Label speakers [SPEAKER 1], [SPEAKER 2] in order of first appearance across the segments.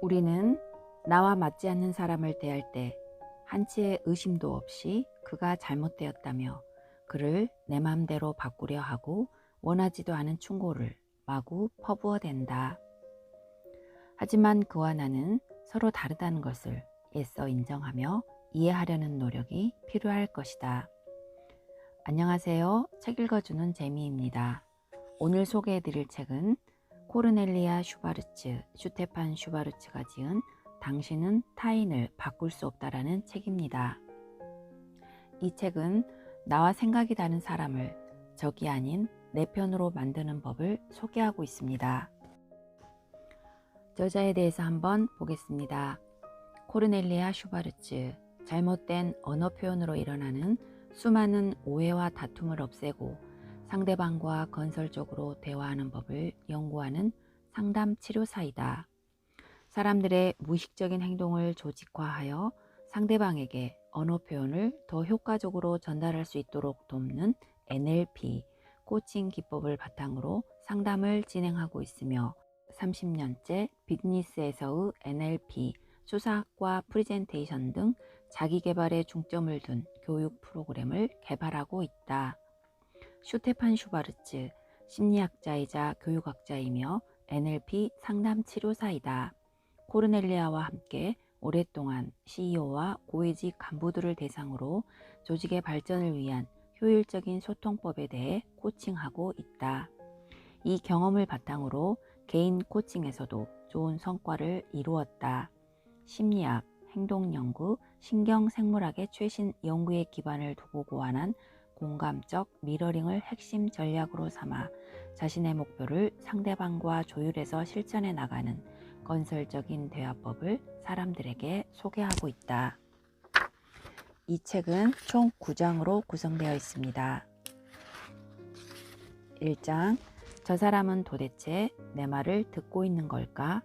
[SPEAKER 1] 우리는 나와 맞지 않는 사람을 대할 때 한치의 의심도 없이 그가 잘못되었다며 그를 내 맘대로 바꾸려 하고 원하지도 않은 충고를 마구 퍼부어댄다. 하지만 그와 나는 서로 다르다는 것을 애써 인정하며 이해하려는 노력이 필요할 것이다. 안녕하세요. 책 읽어주는 재미입니다. 오늘 소개해드릴 책은 코르넬리아 슈테판 슈바르츠가 지은 당신은 타인을 바꿀 수 없다라는 책입니다. 이 책은 나와 생각이 다른 사람을 적이 아닌 내 편으로 만드는 법을 소개하고 있습니다. 저자에 대해서 한번 보겠습니다. 코르넬리아 슈바르츠, 잘못된 언어 표현으로 일어나는 수많은 오해와 다툼을 없애고 상대방과 건설적으로 대화하는 법을 연구하는 상담 치료사이다. 사람들의 무의식적인 행동을 조직화하여 상대방에게 언어 표현을 더 효과적으로 전달할 수 있도록 돕는 NLP, 코칭 기법을 바탕으로 상담을 진행하고 있으며 30년째 비즈니스에서의 NLP, 수사학과 프리젠테이션 등 자기개발에 중점을 둔 교육 프로그램을 개발하고 있다. 슈테판 슈바르츠, 심리학자이자 교육학자이며 NLP 상담 치료사이다. 코르넬리아와 함께 오랫동안 CEO와 고위직 간부들을 대상으로 조직의 발전을 위한 효율적인 소통법에 대해 코칭하고 있다. 이 경험을 바탕으로 개인 코칭에서도 좋은 성과를 이루었다. 심리학, 행동연구, 신경생물학의 최신 연구에 기반을 두고 고안한 공감적 미러링을 핵심 전략으로 삼아 자신의 목표를 상대방과 조율해서 실천해 나가는 건설적인 대화법을 사람들에게 소개하고 있다. 이 책은 총 9장으로 구성되어 있습니다. 1장, 저 사람은 도대체 내 말을 듣고 있는 걸까?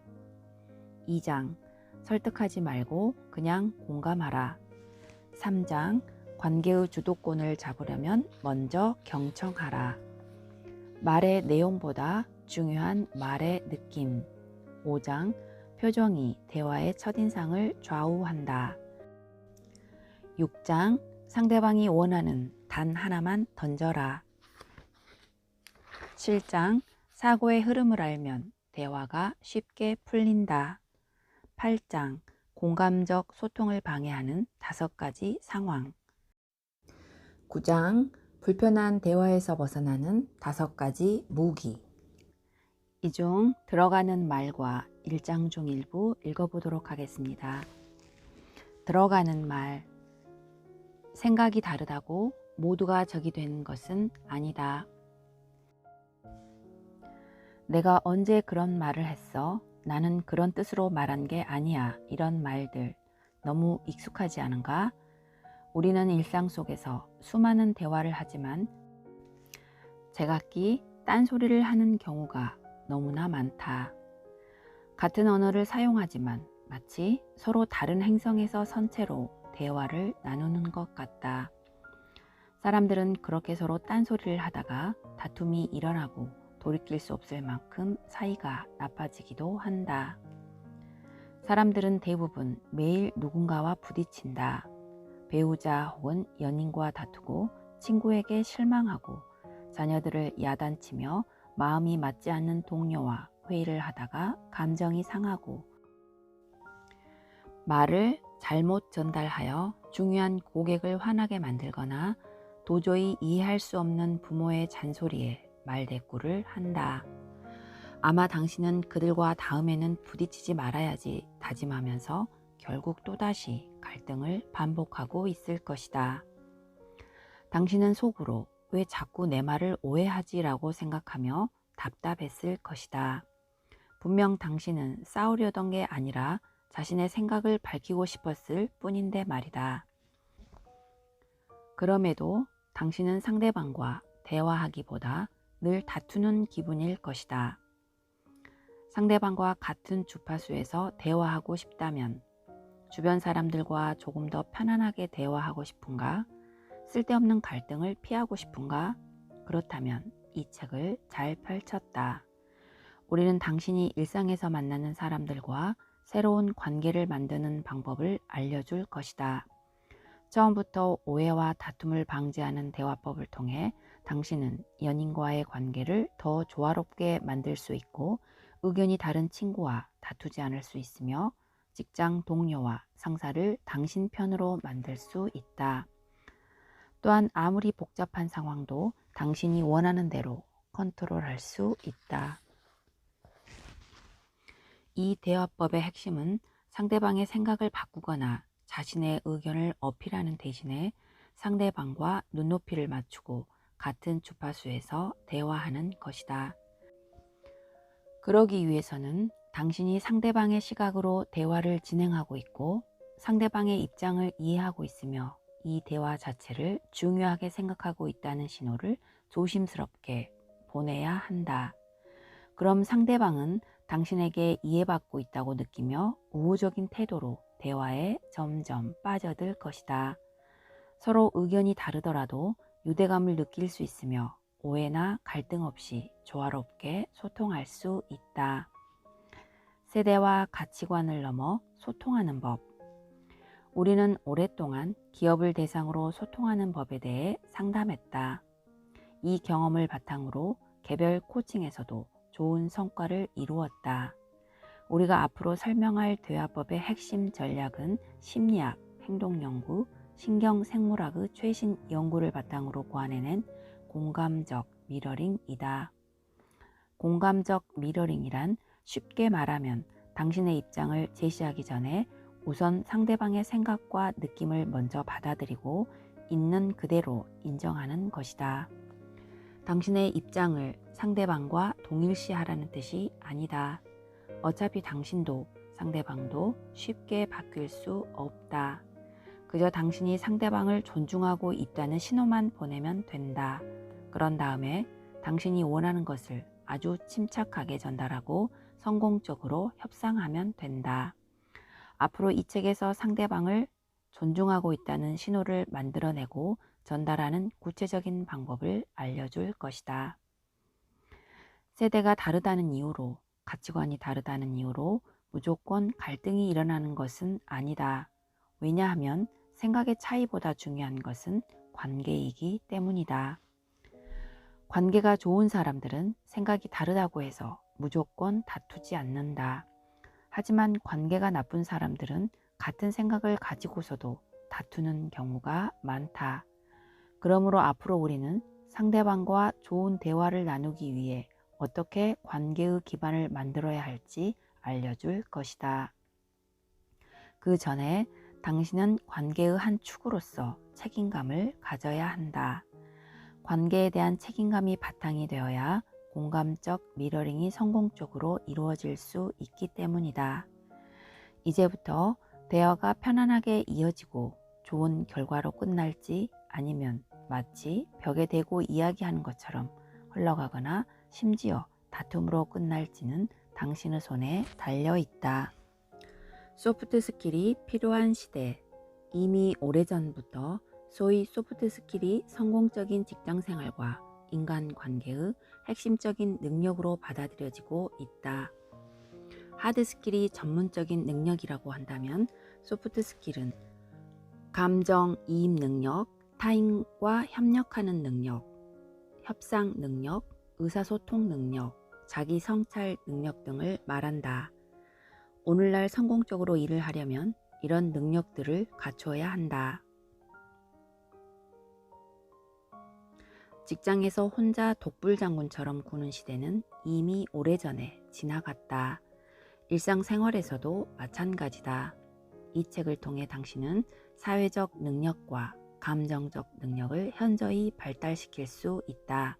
[SPEAKER 1] 2장, 설득하지 말고 그냥 공감하라. 3장, 관계의 주도권을 잡으려면 먼저 경청하라. 말의 내용보다 중요한 말의 느낌. 5장, 표정이 대화의 첫인상을 좌우한다. 6장, 상대방이 원하는 단 하나만 던져라. 7장, 사고의 흐름을 알면 대화가 쉽게 풀린다. 8장, 공감적 소통을 방해하는 5가지 상황. 9장, 불편한 대화에서 벗어나는 5가지 무기. 이 중 들어가는 말과 1장 중 일부 읽어보도록 하겠습니다. 들어가는 말. 생각이 다르다고 모두가 적이 되는 것은 아니다. 내가 언제 그런 말을 했어? 나는 그런 뜻으로 말한 게 아니야. 이런 말들 너무 익숙하지 않은가? 우리는 일상 속에서 수많은 대화를 하지만 제각기 딴소리를 하는 경우가 너무나 많다. 같은 언어를 사용하지만 마치 서로 다른 행성에서 선체로 대화를 나누는 것 같다. 사람들은 그렇게 서로 딴소리를 하다가 다툼이 일어나고 돌이킬 수 없을 만큼 사이가 나빠지기도 한다. 사람들은 대부분 매일 누군가와 부딪힌다. 배우자 혹은 연인과 다투고 친구에게 실망하고 자녀들을 야단치며 마음이 맞지 않는 동료와 회의를 하다가 감정이 상하고 말을 잘못 전달하여 중요한 고객을 화나게 만들거나 도저히 이해할 수 없는 부모의 잔소리에 말대꾸를 한다. 아마 당신은 그들과 다음에는 부딪히지 말아야지 다짐하면서 결국 또다시 갈등을 반복하고 있을 것이다. 당신은 속으로 왜 자꾸 내 말을 오해하지? 라고 생각하며 답답했을 것이다. 분명 당신은 싸우려던 게 아니라 자신의 생각을 밝히고 싶었을 뿐인데 말이다. 그럼에도 당신은 상대방과 대화하기보다 늘 다투는 기분일 것이다. 상대방과 같은 주파수에서 대화하고 싶다면 주변 사람들과 조금 더 편안하게 대화하고 싶은가? 쓸데없는 갈등을 피하고 싶은가? 그렇다면 이 책을 잘 펼쳤다. 우리는 당신이 일상에서 만나는 사람들과 새로운 관계를 만드는 방법을 알려줄 것이다. 처음부터 오해와 다툼을 방지하는 대화법을 통해 당신은 연인과의 관계를 더 조화롭게 만들 수 있고 의견이 다른 친구와 다투지 않을 수 있으며 직장 동료와 상사를 당신 편으로 만들 수 있다. 또한 아무리 복잡한 상황도 당신이 원하는 대로 컨트롤할 수 있다. 이 대화법의 핵심은 상대방의 생각을 바꾸거나 자신의 의견을 어필하는 대신에 상대방과 눈높이를 맞추고 같은 주파수에서 대화하는 것이다. 그러기 위해서는 당신이 상대방의 시각으로 대화를 진행하고 있고 상대방의 입장을 이해하고 있으며 이 대화 자체를 중요하게 생각하고 있다는 신호를 조심스럽게 보내야 한다. 그럼 상대방은 당신에게 이해받고 있다고 느끼며 우호적인 태도로 대화에 점점 빠져들 것이다. 서로 의견이 다르더라도 유대감을 느낄 수 있으며 오해나 갈등 없이 조화롭게 소통할 수 있다. 세대와 가치관을 넘어 소통하는 법. 우리는 오랫동안 기업을 대상으로 소통하는 법에 대해 상담했다. 이 경험을 바탕으로 개별 코칭에서도 좋은 성과를 이루었다. 우리가 앞으로 설명할 대화법의 핵심 전략은 심리학, 행동연구, 신경생물학의 최신 연구를 바탕으로 고안해낸 공감적 미러링이다. 공감적 미러링이란 쉽게 말하면 당신의 입장을 제시하기 전에 우선 상대방의 생각과 느낌을 먼저 받아들이고 있는 그대로 인정하는 것이다. 당신의 입장을 상대방과 동일시하라는 뜻이 아니다. 어차피 당신도 상대방도 쉽게 바뀔 수 없다. 그저 당신이 상대방을 존중하고 있다는 신호만 보내면 된다. 그런 다음에 당신이 원하는 것을 아주 침착하게 전달하고 성공적으로 협상하면 된다. 앞으로 이 책에서 상대방을 존중하고 있다는 신호를 만들어내고 전달하는 구체적인 방법을 알려줄 것이다. 세대가 다르다는 이유로, 가치관이 다르다는 이유로 무조건 갈등이 일어나는 것은 아니다. 왜냐하면 생각의 차이보다 중요한 것은 관계이기 때문이다. 관계가 좋은 사람들은 생각이 다르다고 해서 무조건 다투지 않는다. 하지만 관계가 나쁜 사람들은 같은 생각을 가지고서도 다투는 경우가 많다. 그러므로 앞으로 우리는 상대방과 좋은 대화를 나누기 위해 어떻게 관계의 기반을 만들어야 할지 알려줄 것이다. 그 전에 당신은 관계의 한 축으로서 책임감을 가져야 한다. 관계에 대한 책임감이 바탕이 되어야 공감적 미러링이 성공적으로 이루어질 수 있기 때문이다. 이제부터 대화가 편안하게 이어지고 좋은 결과로 끝날지 아니면 마치 벽에 대고 이야기하는 것처럼 흘러가거나 심지어 다툼으로 끝날지는 당신의 손에 달려 있다. 소프트 스킬이 필요한 시대. 이미 오래전부터 소위 소프트 스킬이 성공적인 직장 생활과 인간관계의 핵심적인 능력으로 받아들여지고 있다. 하드 스킬이 전문적인 능력이라고 한다면 소프트 스킬은 감정 이입 능력, 타인과 협력하는 능력, 협상 능력, 의사소통 능력, 자기 성찰 능력 등을 말한다. 오늘날 성공적으로 일을 하려면 이런 능력들을 갖추어야 한다. 직장에서 혼자 독불장군처럼 구는 시대는 이미 오래전에 지나갔다. 일상생활에서도 마찬가지다. 이 책을 통해 당신은 사회적 능력과 감정적 능력을 현저히 발달시킬 수 있다.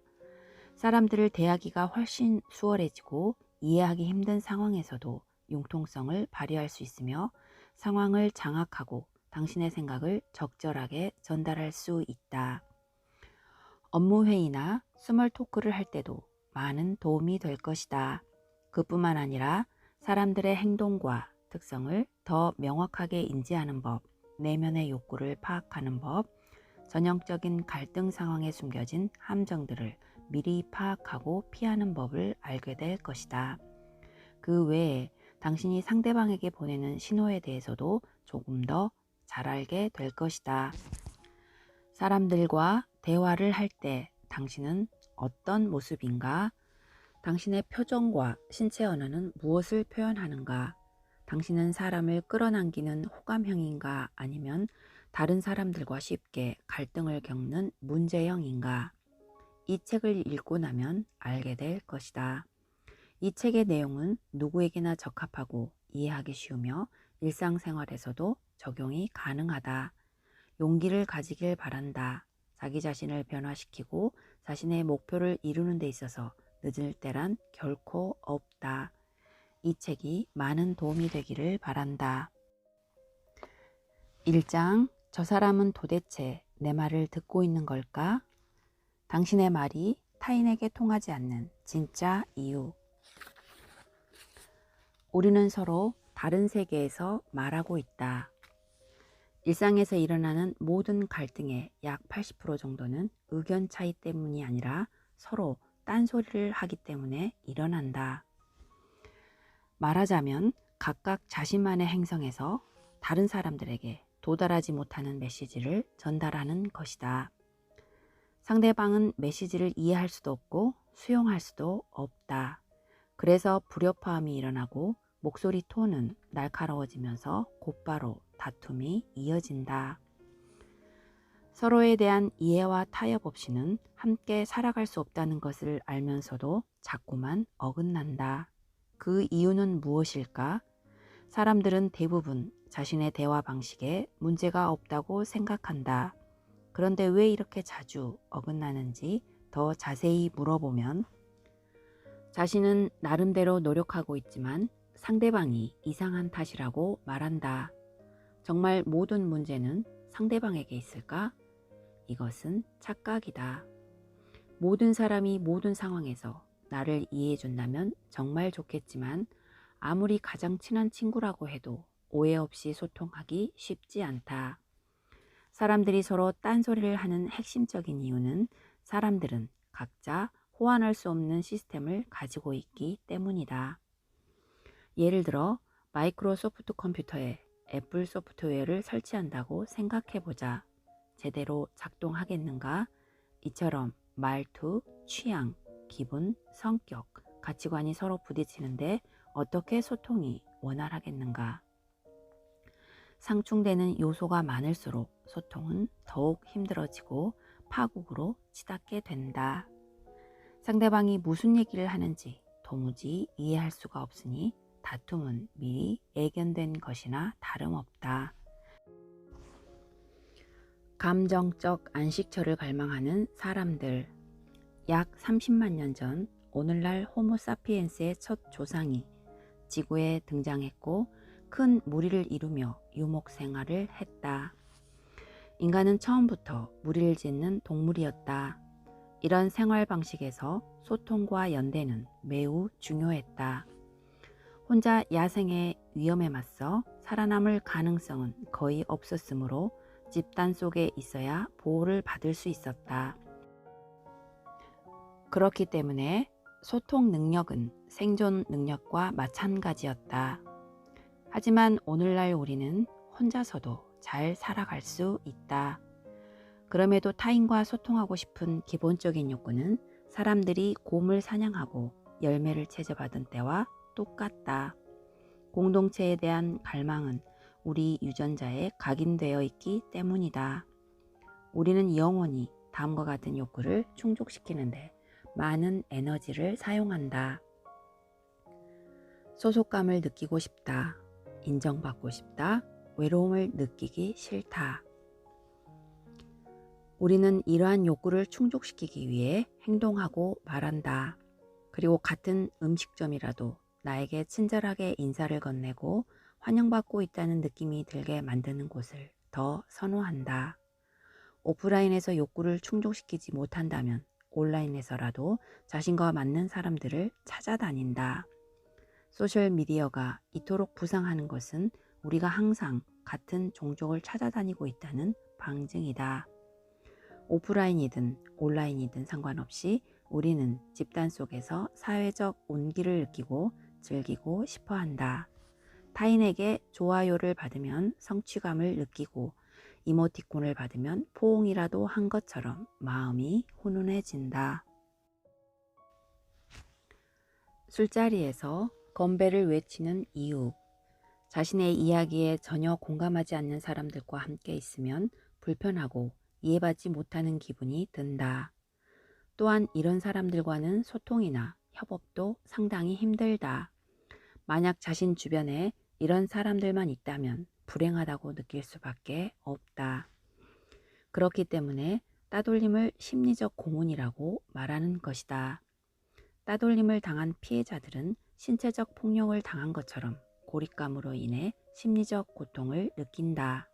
[SPEAKER 1] 사람들을 대하기가 훨씬 수월해지고 이해하기 힘든 상황에서도 융통성을 발휘할 수 있으며 상황을 장악하고 당신의 생각을 적절하게 전달할 수 있다. 업무 회의나 스몰 토크를 할 때도 많은 도움이 될 것이다. 그뿐만 아니라 사람들의 행동과 특성을 더 명확하게 인지하는 법, 내면의 욕구를 파악하는 법, 전형적인 갈등 상황에 숨겨진 함정들을 미리 파악하고 피하는 법을 알게 될 것이다. 그 외에 당신이 상대방에게 보내는 신호에 대해서도 조금 더 잘 알게 될 것이다. 사람들과 대화를 할 때 당신은 어떤 모습인가? 당신의 표정과 신체 언어는 무엇을 표현하는가? 당신은 사람을 끌어당기는 호감형인가? 아니면 다른 사람들과 쉽게 갈등을 겪는 문제형인가? 이 책을 읽고 나면 알게 될 것이다. 이 책의 내용은 누구에게나 적합하고 이해하기 쉬우며 일상생활에서도 적용이 가능하다. 용기를 가지길 바란다. 자기 자신을 변화시키고 자신의 목표를 이루는 데 있어서 늦을 때란 결코 없다. 이 책이 많은 도움이 되기를 바란다. 1장, 저 사람은 도대체 내 말을 듣고 있는 걸까? 당신의 말이 타인에게 통하지 않는 진짜 이유. 우리는 서로 다른 세계에서 말하고 있다. 일상에서 일어나는 모든 갈등의 약 80% 정도는 의견 차이 때문이 아니라 서로 딴소리를 하기 때문에 일어난다. 말하자면 각각 자신만의 행성에서 다른 사람들에게 도달하지 못하는 메시지를 전달하는 것이다. 상대방은 메시지를 이해할 수도 없고 수용할 수도 없다. 그래서 불협화음이 일어나고 목소리 톤은 날카로워지면서 곧바로 다툼이 이어진다. 서로에 대한 이해와 타협 없이는 함께 살아갈 수 없다는 것을 알면서도 자꾸만 어긋난다. 그 이유는 무엇일까? 사람들은 대부분 자신의 대화 방식에 문제가 없다고 생각한다. 그런데 왜 이렇게 자주 어긋나는지 더 자세히 물어보면 자신은 나름대로 노력하고 있지만 상대방이 이상한 탓이라고 말한다. 정말 모든 문제는 상대방에게 있을까? 이것은 착각이다. 모든 사람이 모든 상황에서 나를 이해해 준다면 정말 좋겠지만 아무리 가장 친한 친구라고 해도 오해 없이 소통하기 쉽지 않다. 사람들이 서로 딴소리를 하는 핵심적인 이유는 사람들은 각자 호환할 수 없는 시스템을 가지고 있기 때문이다. 예를 들어 마이크로소프트 컴퓨터에 애플 소프트웨어를 설치한다고 생각해보자. 제대로 작동하겠는가? 이처럼 말투, 취향, 기분, 성격, 가치관이 서로 부딪히는데 어떻게 소통이 원활하겠는가? 상충되는 요소가 많을수록 소통은 더욱 힘들어지고 파국으로 치닫게 된다. 상대방이 무슨 얘기를 하는지 도무지 이해할 수가 없으니 다툼은 미리 예견된 것이나 다름없다. 감정적 안식처를 갈망하는 사람들. 약 30만 년 전 오늘날 호모사피엔스의 첫 조상이 지구에 등장했고 큰 무리를 이루며 유목 생활을 했다. 인간은 처음부터 무리를 짓는 동물이었다. 이런 생활 방식에서 소통과 연대는 매우 중요했다. 혼자 야생의 위험에 맞서 살아남을 가능성은 거의 없었으므로 집단 속에 있어야 보호를 받을 수 있었다. 그렇기 때문에 소통 능력은 생존 능력과 마찬가지였다. 하지만 오늘날 우리는 혼자서도 잘 살아갈 수 있다. 그럼에도 타인과 소통하고 싶은 기본적인 욕구는 사람들이 곰을 사냥하고 열매를 채집하던 때와 똑같다. 공동체에 대한 갈망은 우리 유전자에 각인되어 있기 때문이다. 우리는 영원히 다음과 같은 욕구를 충족시키는데 많은 에너지를 사용한다. 소속감을 느끼고 싶다. 인정받고 싶다. 외로움을 느끼기 싫다. 우리는 이러한 욕구를 충족시키기 위해 행동하고 말한다. 그리고 같은 음식점이라도 나에게 친절하게 인사를 건네고 환영받고 있다는 느낌이 들게 만드는 곳을 더 선호한다. 오프라인에서 욕구를 충족시키지 못한다면 온라인에서라도 자신과 맞는 사람들을 찾아다닌다. 소셜미디어가 이토록 부상하는 것은 우리가 항상 같은 종족을 찾아다니고 있다는 방증이다. 오프라인이든 온라인이든 상관없이 우리는 집단 속에서 사회적 온기를 느끼고 즐기고 싶어 한다. 타인에게 좋아요를 받으면 성취감을 느끼고 이모티콘을 받으면 포옹이라도 한 것처럼 마음이 훈훈해진다. 술자리에서 건배를 외치는 이유. 자신의 이야기에 전혀 공감하지 않는 사람들과 함께 있으면 불편하고 이해받지 못하는 기분이 든다. 또한 이런 사람들과는 소통이나 협업도 상당히 힘들다. 만약 자신 주변에 이런 사람들만 있다면 불행하다고 느낄 수밖에 없다. 그렇기 때문에 따돌림을 심리적 고문이라고 말하는 것이다. 따돌림을 당한 피해자들은 신체적 폭력을 당한 것처럼 고립감으로 인해 심리적 고통을 느낀다.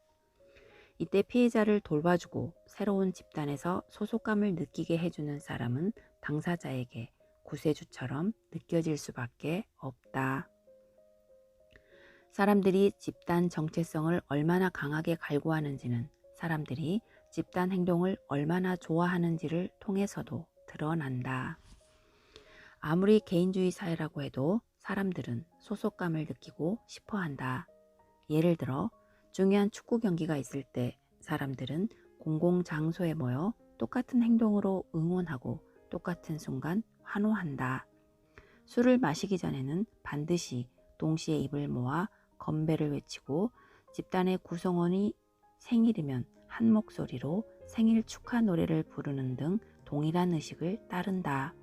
[SPEAKER 1] 이때 피해자를 돌봐주고 새로운 집단에서 소속감을 느끼게 해주는 사람은 당사자에게 구세주처럼 느껴질 수밖에 없다. 사람들이 집단 정체성을 얼마나 강하게 갈구하는지는 사람들이 집단 행동을 얼마나 좋아하는지를 통해서도 드러난다. 아무리 개인주의 사회라고 해도 사람들은 소속감을 느끼고 싶어 한다. 예를 들어 중요한 축구 경기가 있을 때 사람들은 공공장소에 모여 똑같은 행동으로 응원하고 똑같은 순간 환호한다. 술을 마시기 전에는 반드시 동시에 입을 모아 건배를 외치고 집단의 구성원이 생일이면 한 목소리로 생일 축하 노래를 부르는 등 동일한 의식을 따른다.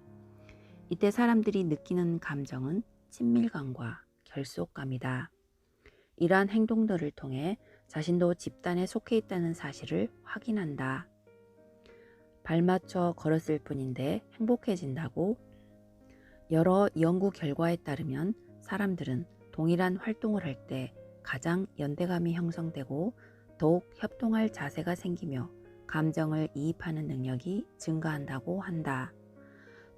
[SPEAKER 1] 이때 사람들이 느끼는 감정은 친밀감과 결속감이다. 이러한 행동들을 통해 자신도 집단에 속해 있다는 사실을 확인한다. 발맞춰 걸었을 뿐인데 행복해진다고? 여러 연구 결과에 따르면 사람들은 동일한 활동을 할 때 가장 연대감이 형성되고 더욱 협동할 자세가 생기며 감정을 이입하는 능력이 증가한다고 한다.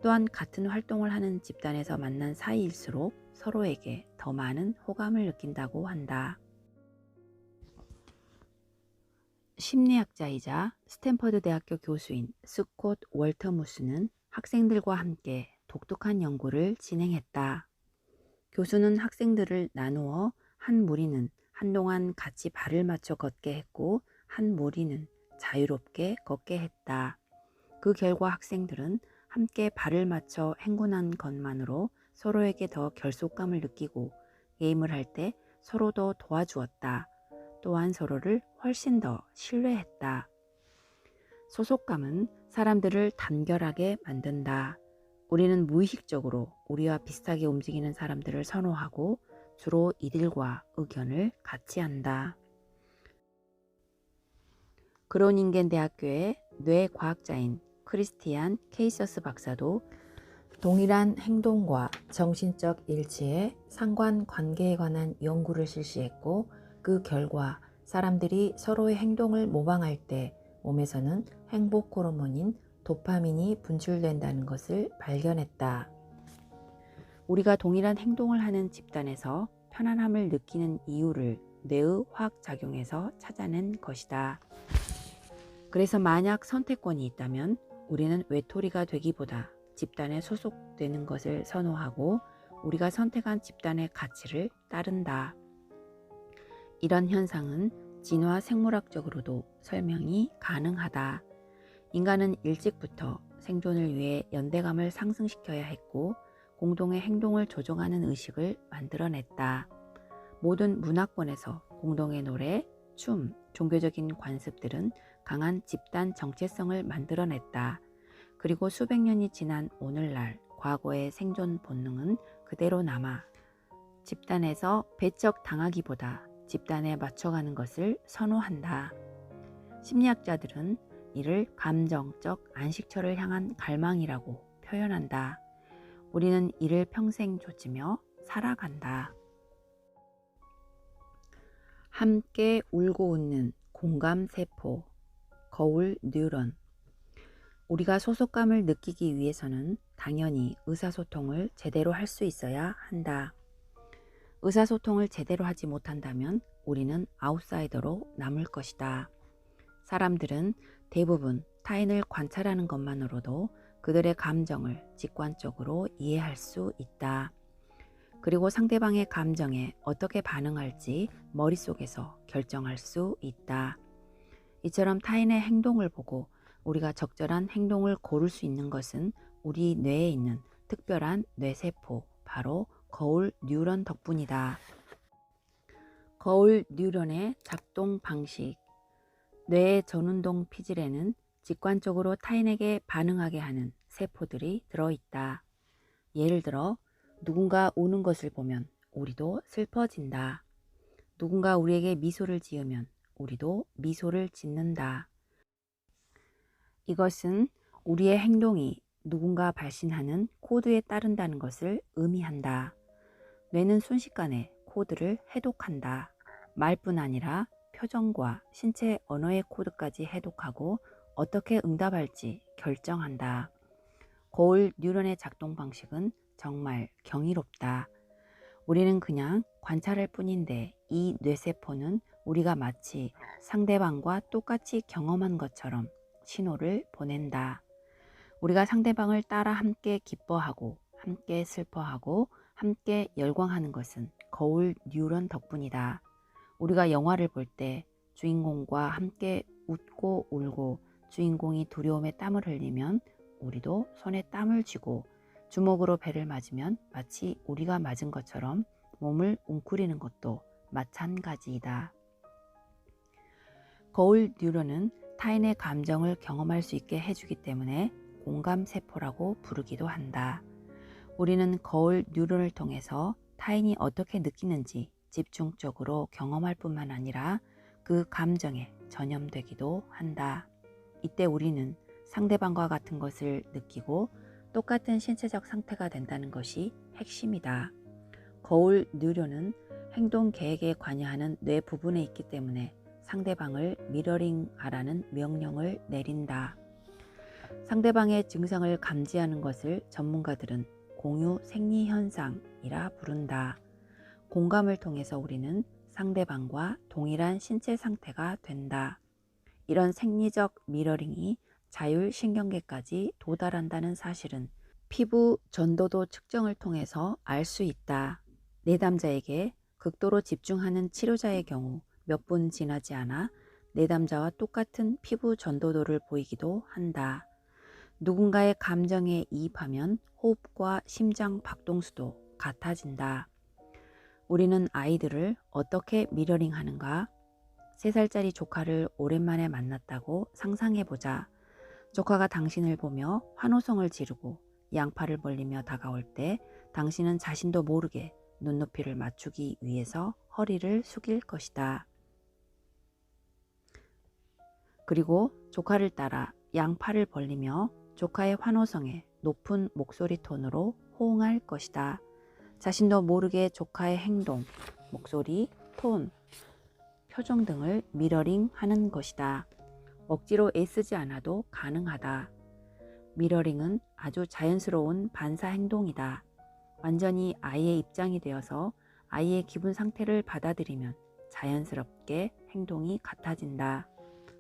[SPEAKER 1] 또한 같은 활동을 하는 집단에서 만난 사이일수록 서로에게 더 많은 호감을 느낀다고 한다. 심리학자이자 스탠퍼드 대학교 교수인 스콧 월터무스는 학생들과 함께 독특한 연구를 진행했다. 교수는 학생들을 나누어 한 무리는 한동안 같이 발을 맞춰 걷게 했고 한 무리는 자유롭게 걷게 했다. 그 결과 학생들은 함께 발을 맞춰 행군한 것만으로 서로에게 더 결속감을 느끼고 게임을 할 때 서로 더 도와주었다. 또한 서로를 훨씬 더 신뢰했다. 소속감은 사람들을 단결하게 만든다. 우리는 무의식적으로 우리와 비슷하게 움직이는 사람들을 선호하고 주로 이들과 의견을 같이 한다. 그로닝겐 대학교의 뇌과학자인 크리스티안 케이서스 박사도 동일한 행동과 정신적 일치의 상관관계에 관한 연구를 실시했고 그 결과 사람들이 서로의 행동을 모방할 때 몸에서는 행복 호르몬인 도파민이 분출된다는 것을 발견했다. 우리가 동일한 행동을 하는 집단에서 편안함을 느끼는 이유를 뇌의 화학작용에서 찾아낸 것이다. 그래서 만약 선택권이 있다면 우리는 외톨이가 되기보다 집단에 소속되는 것을 선호하고 우리가 선택한 집단의 가치를 따른다. 이런 현상은 진화 생물학적으로도 설명이 가능하다. 인간은 일찍부터 생존을 위해 연대감을 상승시켜야 했고 공동의 행동을 조종하는 의식을 만들어냈다. 모든 문화권에서 공동의 노래, 춤, 종교적인 관습들은 강한 집단 정체성을 만들어냈다. 그리고 수백 년이 지난 오늘날 과거의 생존 본능은 그대로 남아 집단에서 배척당하기보다 집단에 맞춰가는 것을 선호한다. 심리학자들은 이를 감정적 안식처를 향한 갈망이라고 표현한다. 우리는 이를 평생 좇으며 살아간다. 함께 울고 웃는 공감세포, 거울 뉴런. 우리가 소속감을 느끼기 위해서는 당연히 의사소통을 제대로 할 수 있어야 한다. 의사소통을 제대로 하지 못한다면 우리는 아웃사이더로 남을 것이다. 사람들은 대부분 타인을 관찰하는 것만으로도 그들의 감정을 직관적으로 이해할 수 있다. 그리고 상대방의 감정에 어떻게 반응할지 머릿속에서 결정할 수 있다. 이처럼 타인의 행동을 보고 우리가 적절한 행동을 고를 수 있는 것은 우리 뇌에 있는 특별한 뇌세포, 바로 거울 뉴런 덕분이다. 거울 뉴런의 작동 방식. 뇌의 전운동 피질에는 직관적으로 타인에게 반응하게 하는 세포들이 들어있다. 예를 들어 누군가 우는 것을 보면 우리도 슬퍼진다. 누군가 우리에게 미소를 지으면 우리도 미소를 짓는다. 이것은 우리의 행동이 누군가 발신하는 코드에 따른다는 것을 의미한다. 뇌는 순식간에 코드를 해독한다. 말뿐 아니라 표정과 신체 언어의 코드까지 해독하고 어떻게 응답할지 결정한다. 거울 뉴런의 작동 방식은 정말 경이롭다. 우리는 그냥 관찰할 뿐인데 이 뇌세포는 우리가 마치 상대방과 똑같이 경험한 것처럼 신호를 보낸다. 우리가 상대방을 따라 함께 기뻐하고 함께 슬퍼하고 함께 열광하는 것은 거울 뉴런 덕분이다. 우리가 영화를 볼 때 주인공과 함께 웃고 울고 주인공이 두려움에 땀을 흘리면 우리도 손에 땀을 쥐고 주먹으로 배를 맞으면 마치 우리가 맞은 것처럼 몸을 웅크리는 것도 마찬가지이다. 거울 뉴런은 타인의 감정을 경험할 수 있게 해주기 때문에 공감세포라고 부르기도 한다. 우리는 거울 뉴런을 통해서 타인이 어떻게 느끼는지 집중적으로 경험할 뿐만 아니라 그 감정에 전염되기도 한다. 이때 우리는 상대방과 같은 것을 느끼고 똑같은 신체적 상태가 된다는 것이 핵심이다. 거울 뉴런은 행동 계획에 관여하는 뇌 부분에 있기 때문에 상대방을 미러링하라는 명령을 내린다. 상대방의 증상을 감지하는 것을 전문가들은 공유 생리현상이라 부른다. 공감을 통해서 우리는 상대방과 동일한 신체 상태가 된다. 이런 생리적 미러링이 자율신경계까지 도달한다는 사실은 피부 전도도 측정을 통해서 알 수 있다. 내담자에게 극도로 집중하는 치료자의 경우 몇 분 지나지 않아 내담자와 똑같은 피부 전도도를 보이기도 한다. 누군가의 감정에 이입하면 호흡과 심장 박동수도 같아진다. 우리는 아이들을 어떻게 미러링 하는가? 3살짜리 조카를 오랜만에 만났다고 상상해보자. 조카가 당신을 보며 환호성을 지르고 양팔을 벌리며 다가올 때 당신은 자신도 모르게 눈높이를 맞추기 위해서 허리를 숙일 것이다. 그리고 조카를 따라 양팔을 벌리며 조카의 환호성에 높은 목소리 톤으로 호응할 것이다. 자신도 모르게 조카의 행동, 목소리, 톤, 표정 등을 미러링 하는 것이다. 억지로 애쓰지 않아도 가능하다. 미러링은 아주 자연스러운 반사 행동이다. 완전히 아이의 입장이 되어서 아이의 기분 상태를 받아들이면 자연스럽게 행동이 같아진다.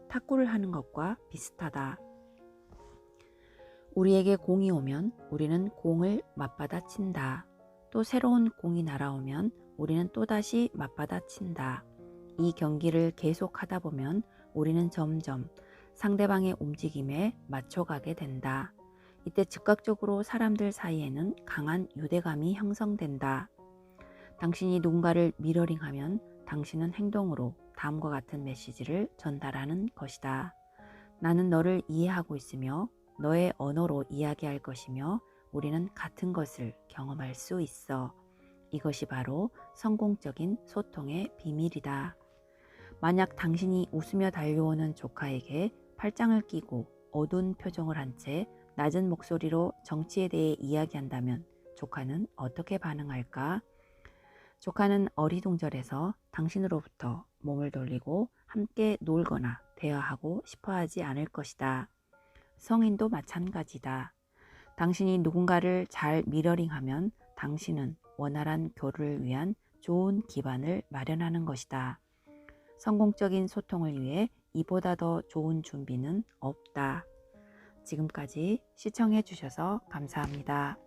[SPEAKER 1] 탁구를 하는 것과 비슷하다. 우리에게 공이 오면 우리는 공을 맞받아 친다. 또 새로운 공이 날아오면 우리는 또다시 맞받아 친다. 이 경기를 계속하다 보면 우리는 점점 상대방의 움직임에 맞춰가게 된다. 이때 즉각적으로 사람들 사이에는 강한 유대감이 형성된다. 당신이 누군가를 미러링하면 당신은 행동으로 다음과 같은 메시지를 전달하는 것이다. 나는 너를 이해하고 있으며 너의 언어로 이야기할 것이며 우리는 같은 것을 경험할 수 있어. 이것이 바로 성공적인 소통의 비밀이다. 만약 당신이 웃으며 달려오는 조카에게 팔짱을 끼고 어두운 표정을 한 채 낮은 목소리로 정치에 대해 이야기한다면 조카는 어떻게 반응할까? 조카는 어리둥절해서 당신으로부터 몸을 돌리고 함께 놀거나 대화하고 싶어 하지 않을 것이다. 성인도 마찬가지다. 당신이 누군가를 잘 미러링하면 당신은 원활한 교류를 위한 좋은 기반을 마련하는 것이다. 성공적인 소통을 위해 이보다 더 좋은 준비는 없다. 지금까지 시청해 주셔서 감사합니다.